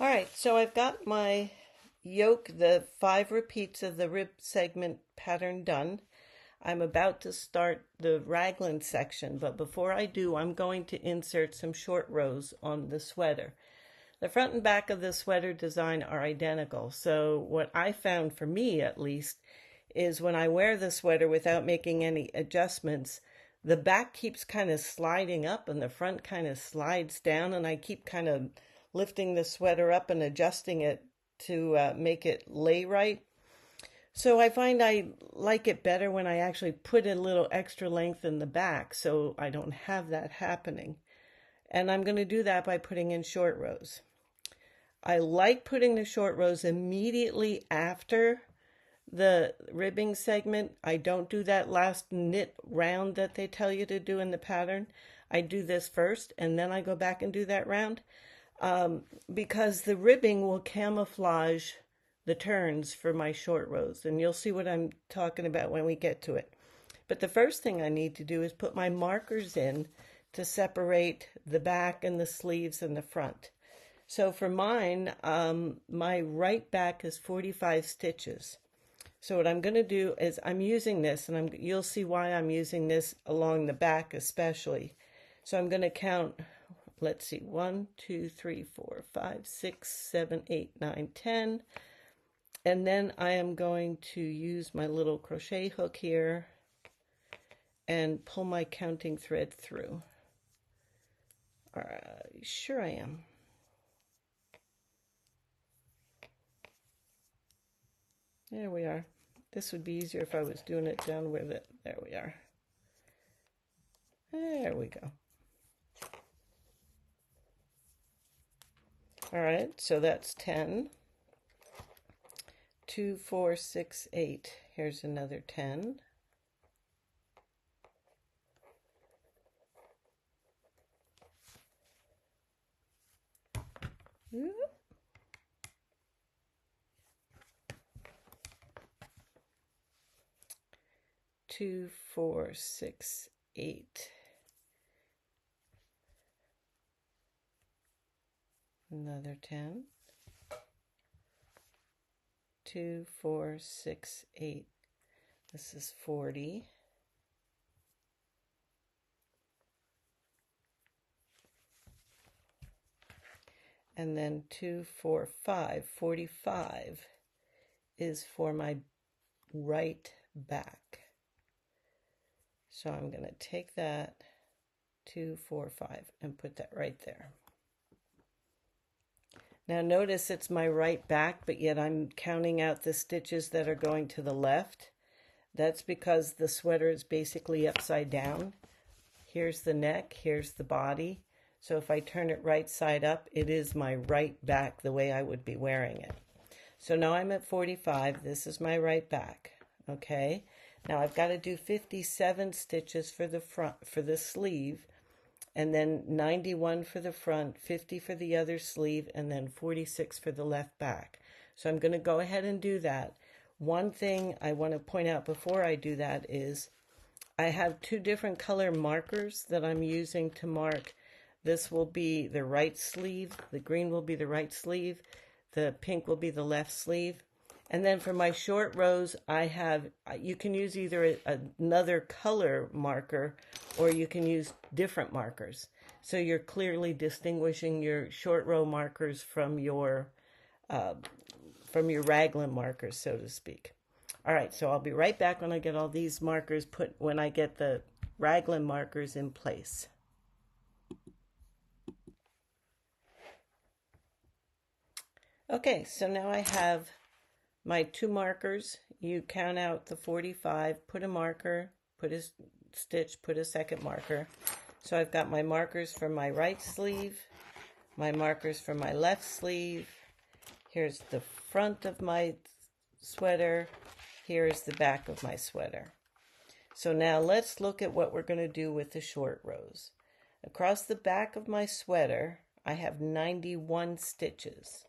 All right, so I've got my yoke, the 5 repeats of the rib segment pattern done. I'm about to start the raglan section, but before I do, I'm going to insert some short rows on the sweater. The front and back of the sweater design are identical, so what I found, for me at least, is when I wear the sweater without making any adjustments, the back keeps kind of sliding up and the front kind of slides down, and I keep kind of lifting the sweater up and adjusting it to make it lay right. So I find I like it better when I actually put a little extra length in the back so I don't have that happening. And I'm going to do that by putting in short rows. I like putting the short rows immediately after the ribbing segment. I don't do that last knit round that they tell you to do in the pattern. I do this first and then I go back and do that round, because the ribbing will camouflage the turns for my short rows, and you'll see what I'm talking about when we get to it. But the first thing I need to do is put my markers in to separate the back and the sleeves and the front. So for mine, my right back is 45 stitches. So what I'm going to do is I'm using this, and you'll see why I'm using this along the back especially. So I'm going to count, let's see, 1, 2, 3, 4, 5, 6, 7, 8, 9, 10. And then I am going to use my little crochet hook here and pull my counting thread through. Sure I am. There we are. This would be easier if I was doing it down with it. There we are. There we go. All right, so that's 10. 2, 4, 6, 8. Here's another 10. Ooh. 2, 4, 6, 8. Another 10. 2, 4, 6, 8. This is 40. And then 2, 4, 5. 45 is for my right back. So I'm going to take that 2, 4, 5 and put that right there. Now notice it's my right back, but yet I'm counting out the stitches that are going to the left. That's because the sweater is basically upside down. Here's the neck, here's the body. So if I turn it right side up, it is my right back the way I would be wearing it. So now I'm at 45. This is my right back. Okay. Now I've got to do 57 stitches for the front, for the sleeve, and then 91 for the front, 50 for the other sleeve, and then 46 for the left back. So I'm going to go ahead and do that. One thing I want to point out before I do that is I have 2 different color markers that I'm using to mark. This will be the right sleeve, the green will be the right sleeve, the pink will be the left sleeve. And then for my short rows, you can use either another color marker or you can use different markers. So you're clearly distinguishing your short row markers from your raglan markers, so to speak. All right, so I'll be right back when I get all these markers when I get the raglan markers in place. Okay, so now I have my 2 markers. You count out the 45, put a marker, put a stitch, put a second marker. So I've got my markers for my right sleeve, my markers for my left sleeve. Here's the front of my sweater. Here's the back of my sweater. So now let's look at what we're going to do with the short rows. Across the back of my sweater, I have 91 stitches.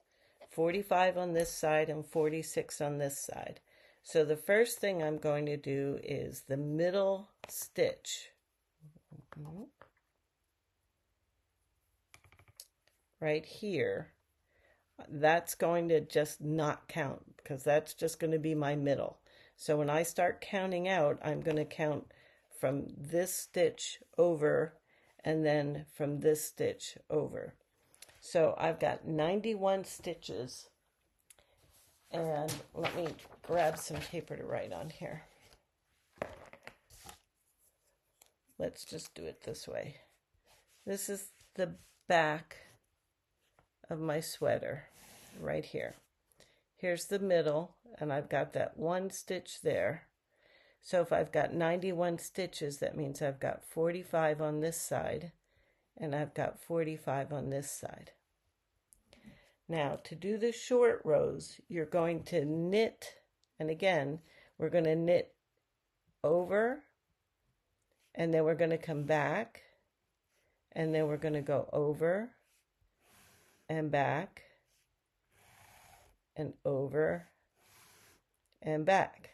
45 on this side and 46 on this side. So the first thing I'm going to do is the middle stitch. Right here, that's going to just not count because that's just going to be my middle. So when I start counting out, I'm going to count from this stitch over and then from this stitch over. So I've got 91 stitches, and let me grab some paper to write on here. Let's just do it this way. This is the back of my sweater right here. Here's the middle, and I've got that one stitch there. So if I've got 91 stitches, that means I've got 45 on this side, and I've got 45 on this side. Now, to do the short rows, you're going to knit, and again, we're going to knit over, and then we're going to come back, and then we're going to go over and back and over and back.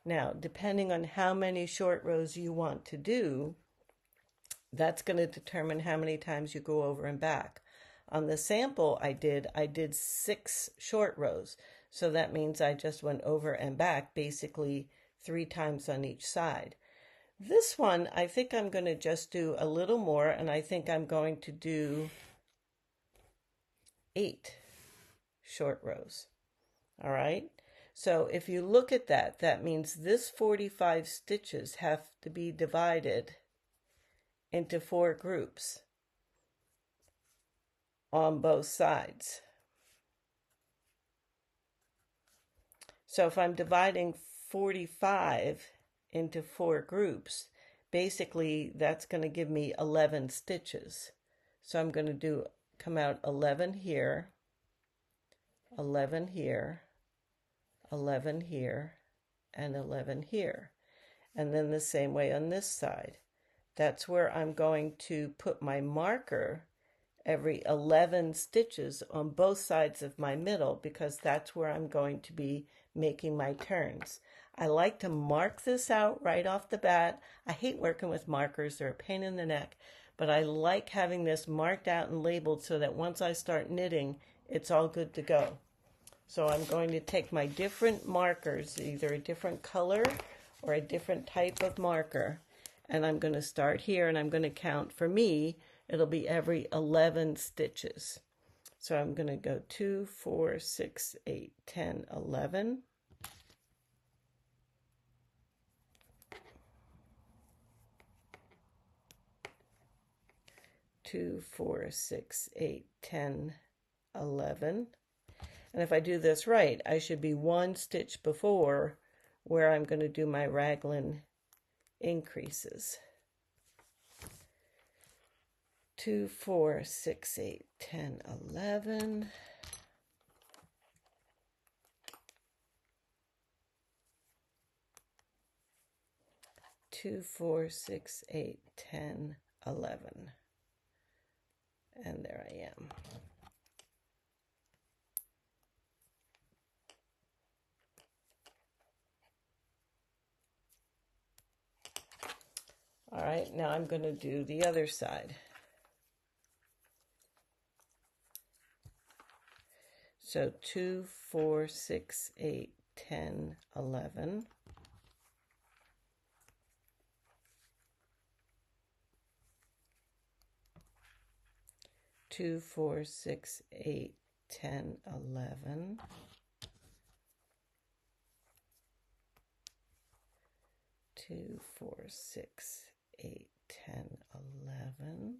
Now, depending on how many short rows you want to do, that's going to determine how many times you go over and back. On the sample I did 6 short rows. So that means I just went over and back basically 3 times on each side. This one, I think I'm going to just do a little more, and I think I'm going to do 8 short rows. All right. So if you look at that, that means this 45 stitches have to be divided into 4 groups on both sides. So if I'm dividing 45 into 4 groups, basically that's going to give me 11 stitches. So I'm going to come out 11 here, 11 here, 11 here, and 11 here. And then the same way on this side. That's where I'm going to put my marker every 11 stitches on both sides of my middle, because that's where I'm going to be making my turns. I like to mark this out right off the bat. I hate working with markers. They're a pain in the neck, but I like having this marked out and labeled so that once I start knitting, it's all good to go. So I'm going to take my different markers, either a different color or a different type of marker, and I'm going to start here, and I'm going to count. For me, it'll be every 11 stitches. So I'm going to go 2, 4, 6, 8, 10, 11. 2, 4, 6, 8, 10, 11. And if I do this right, I should be 1 stitch before where I'm going to do my raglan increases. 2, 4, 6, 8, 10, 11. 2, 4, 6, 8, 10, 11. And there I am. All right, now I'm going to do the other side. So 2, 4, 6, 8, 10, 11. 2, 4, 6, 8, 10, 11. 2, 4, 6, 8, 10, 11.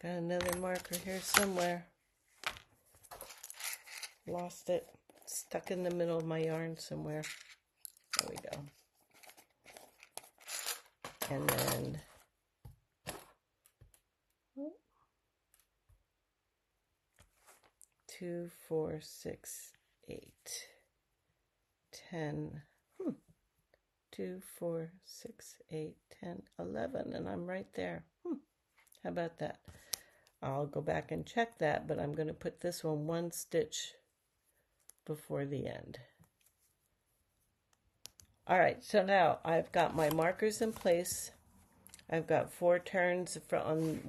Got another marker here somewhere. Lost it. Stuck in the middle of my yarn somewhere. There we go. And then 2, 4, 6, 8, 10. 2, 4, 6, 8, 10, 11, and I'm right there. How about that? I'll go back and check that, but I'm going to put this one stitch before the end. All right, so now I've got my markers in place. I've got 4 turns on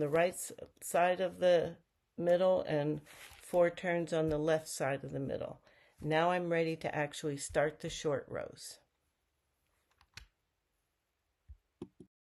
the right side of the middle and 4 turns on the left side of the middle. Now I'm ready to actually start the short rows.